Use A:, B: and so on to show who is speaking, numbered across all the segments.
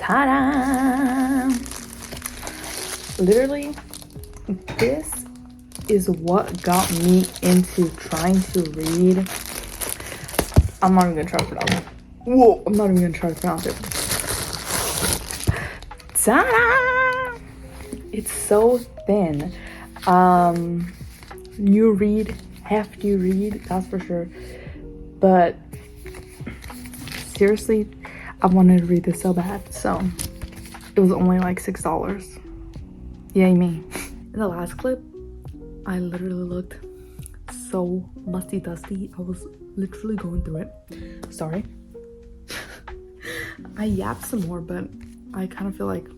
A: Ta-da! Literally, this is what got me into trying to read. I'm not even gonna try to pronounce it. Whoa, I'm not even gonna try to pronounce it. Ta-da! It's so thin. You read, hefty read, that's for sure. But seriously, I wanted to read this so bad, so it was only like $6. Yay me. In the last clip, I literally looked so musty dusty. I was literally going through it. Sorry. I yapped some more, but I kind of feel like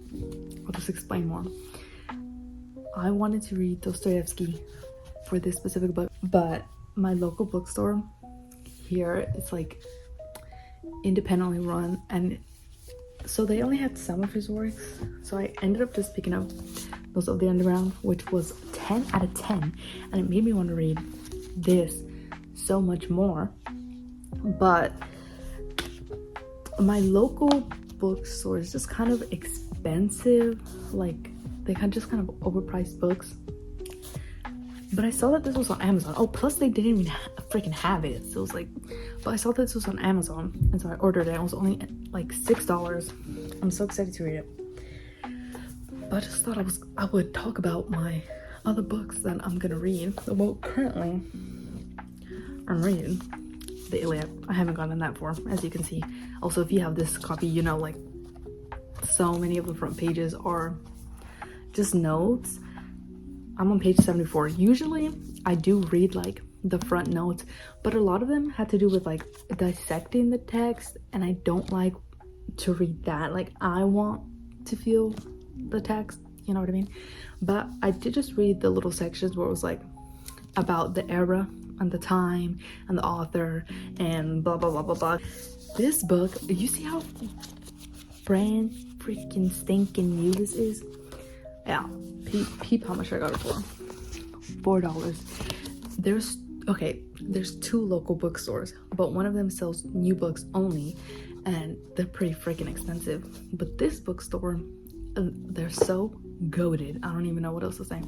A: I'll just explain more. I wanted to read Dostoevsky for this specific book, but my local bookstore here, it's like independently run, and so they only had some of his works, so I ended up just picking up those of the Underground, which was 10 out of 10, and it made me want to read this so much more. But my local bookstore is just kind of expensive, like they kind of overpriced books. But I saw that this was on Amazon. Oh, plus they didn't even freaking have it. So it was like, but I saw that this was on Amazon, and so I ordered it. It was only like $6. I'm so excited to read it. But I just thought I would talk about my other books that I'm gonna read. Well, currently I'm reading the Iliad. I haven't gotten that far, as you can see. Also, if you have this copy, you know, like so many of the front pages are just notes. I'm on page 74. Usually I do read like the front notes, but a lot of them had to do with like dissecting the text, and I don't like to read that. Like, I want to feel the text, you know what I mean? But I did just read the little sections where it was like about the era and the time and the author and blah blah blah blah blah. This book, you see how brand freaking stinking new this is? Yeah, peep how much I got it for. $4. There's two local bookstores, but one of them sells new books only, and they're pretty freaking expensive. But this bookstore, they're so goated. I don't even know what else to say.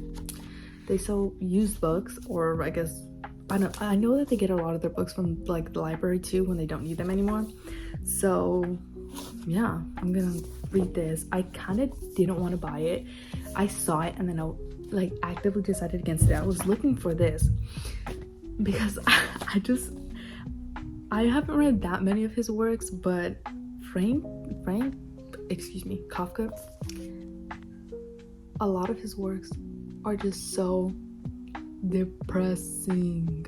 A: They sell used books, or I guess I know that they get a lot of their books from like the library too when they don't need them anymore. So yeah, I'm gonna read this. I kind of didn't want to buy it. I saw it and then I like actively decided against it. I was looking for this because I haven't read that many of his works, but Kafka, a lot of his works are just so depressing.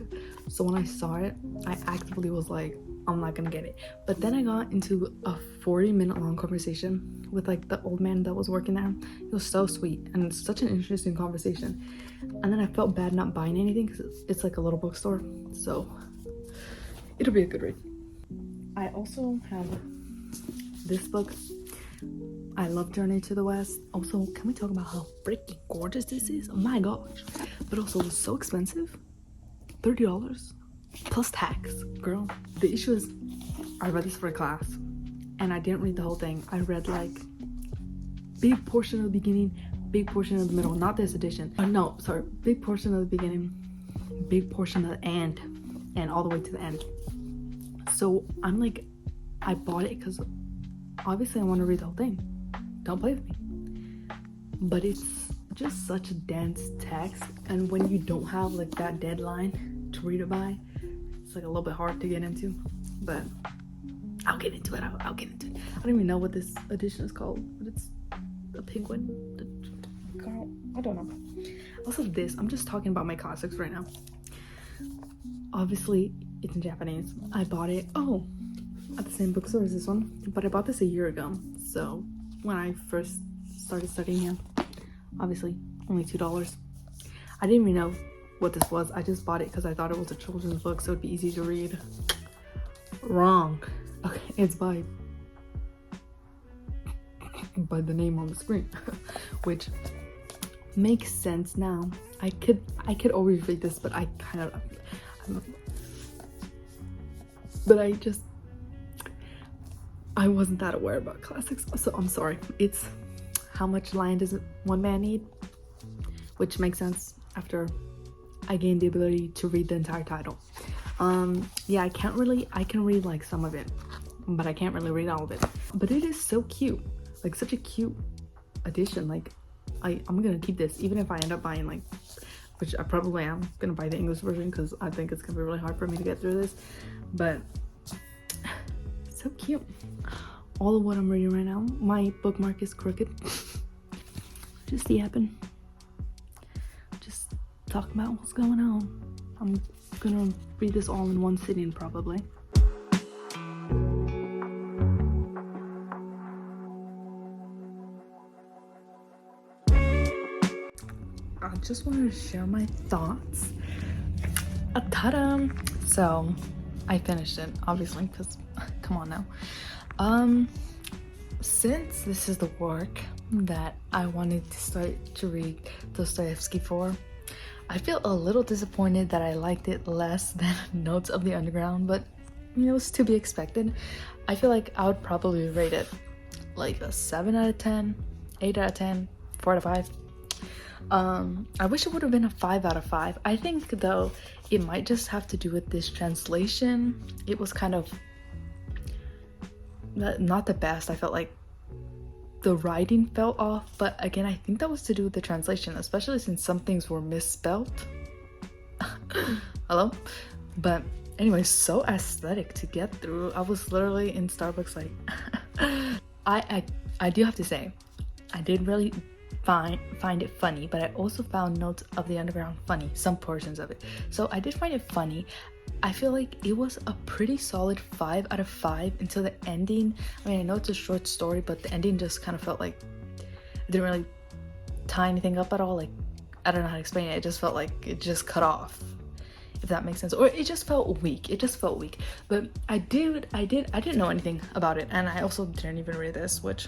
A: So when I saw it, I actively was like, I'm not gonna get it. But then I got into a 40-minute long conversation with like the old man that was working there. It was so sweet and such an interesting conversation. And then I felt bad not buying anything because it's like a little bookstore, so it'll be a good read. I also have this book. I love Journey to the West. Also, can we talk about how freaking gorgeous this is? Oh my gosh. But also, it's so expensive. $30 plus tax. Girl, the issue is I read this for a class and I didn't read the whole thing. I read like big portion of the beginning, big portion of the middle. Not this edition. No, sorry. Big portion of the beginning, big portion of the end, and all the way to the end. So I'm like, I bought it because obviously I want to read the whole thing. Don't play with me. But it's just such a dense text, and when you don't have like that deadline to read it by, it's like a little bit hard to get into. But I'll get into it. I'll get into it. I don't even know what this edition is called, but it's a penguin. Girl, I don't know. Also, this, I'm just talking about my classics right now. Obviously, it's in Japanese. I bought it at the same bookstore as this one, but I bought this a year ago. So when I first started studying here, obviously only $2. I didn't even know what this was. I just bought it because I thought it was a children's book, so it'd be easy to read. Wrong. Okay, it's by the name on the screen, which makes sense now. I could always read this, but I I wasn't that aware about classics, so I'm sorry. It's how much land does one man need, which makes sense after I gained the ability to read the entire title. Yeah, I can read like some of it, but I can't really read all of it. But it is so cute, like such a cute edition. Like I'm gonna keep this even if I end up buying, like, which I probably am gonna buy the English version because I think it's gonna be really hard for me to get through this. But so cute. All of what I'm reading right now, my bookmark is crooked. Just yapping, just talking about what's going on. I'm gonna read this all in one sitting probably. I just wanted to share my thoughts. Ta-da! So I finished it, obviously, because come on now. Since this is the work that I wanted to start to read Dostoevsky for, I feel a little disappointed that I liked it less than Notes of the Underground, but you know, it's to be expected. I feel like I would probably rate it like a 7 out of 10, 8 out of 10, 4 out of 5. I wish it would have been a 5 out of 5. I think though it might just have to do with this translation. It was kind of not the best. I felt like the writing fell off, but again, I think that was to do with the translation, especially since some things were misspelled. Hello? But anyway, so aesthetic to get through. I was literally in Starbucks like I do have to say, I did really find it funny, but I also found Notes of the Underground funny, some portions of it. So I did find it funny. I feel like it was a pretty solid 5 out of 5 until the ending. I mean, I know it's a short story, but the ending just kind of felt like it didn't really tie anything up at all. Like, I don't know how to explain it. It just felt like it just cut off, if that makes sense. Or it just felt weak. It just felt weak. But I didn't know anything about it, and I also didn't even read this, which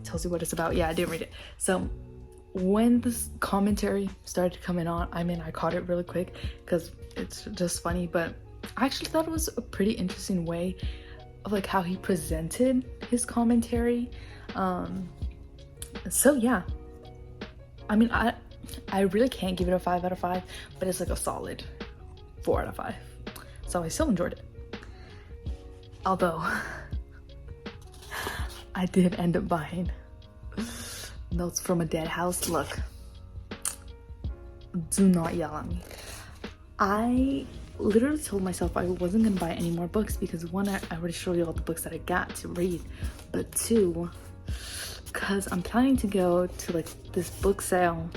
A: tells you what it's about. Yeah, I didn't read it. So when this commentary started coming on, I mean, I caught it really quick because it's just funny, but I actually thought it was a pretty interesting way of like how he presented his commentary. So yeah, I mean, I really can't give it a 5 out of 5, but it's like a solid 4 out of 5. So I still enjoyed it. Although I did end up buying Notes from a Dead House. Look, do not yell at me. I literally told myself I wasn't gonna buy any more books because one, I already showed you all the books that I got to read, but two, because I'm planning to go to like this book sale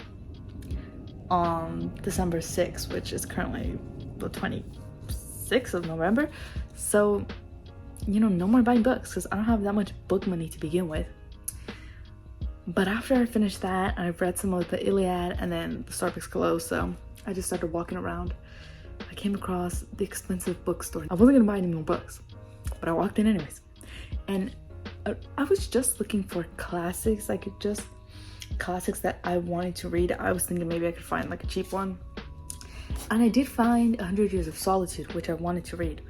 A: on December 6th, which is currently the 26th of November. So, you know, no more buying books because I don't have that much book money to begin with. But after I finished that, I've read some of the Iliad and then the Starbucks closed, so I just started walking around. I came across the expensive bookstore. I wasn't gonna buy any more books, but I walked in anyways. And I was just looking for classics, like just classics that I wanted to read. I was thinking maybe I could find like a cheap one. And I did find 100 Years of Solitude, which I wanted to read.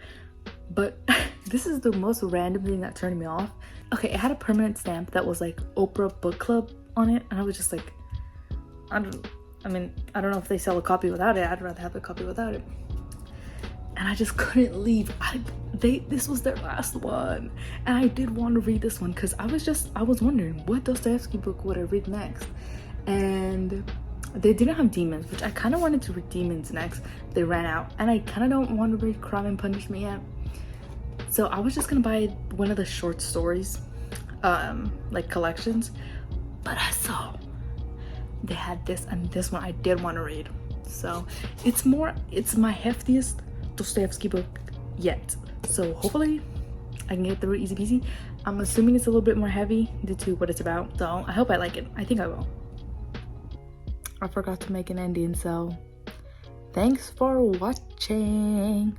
A: But this is the most random thing that turned me off. Okay, it had a permanent stamp that was like Oprah Book Club on it, and I was just like, I don't know if they sell a copy without it. I'd rather have a copy without it. And I just couldn't leave. This was their last one, and I did want to read this one because I was wondering what Dostoevsky book would I read next, and they didn't have Demons, which I kind of wanted to read Demons next. They ran out, and I kind of don't want to read Crime and Punishment yet. So I was just gonna buy one of the short stories, like collections, but I saw they had this, and this one I did want to read. So it's my heftiest Dostoevsky book yet. So hopefully I can get through it easy peasy. I'm assuming it's a little bit more heavy due to what it's about. So I hope I like it. I think I will. I forgot to make an ending, so thanks for watching.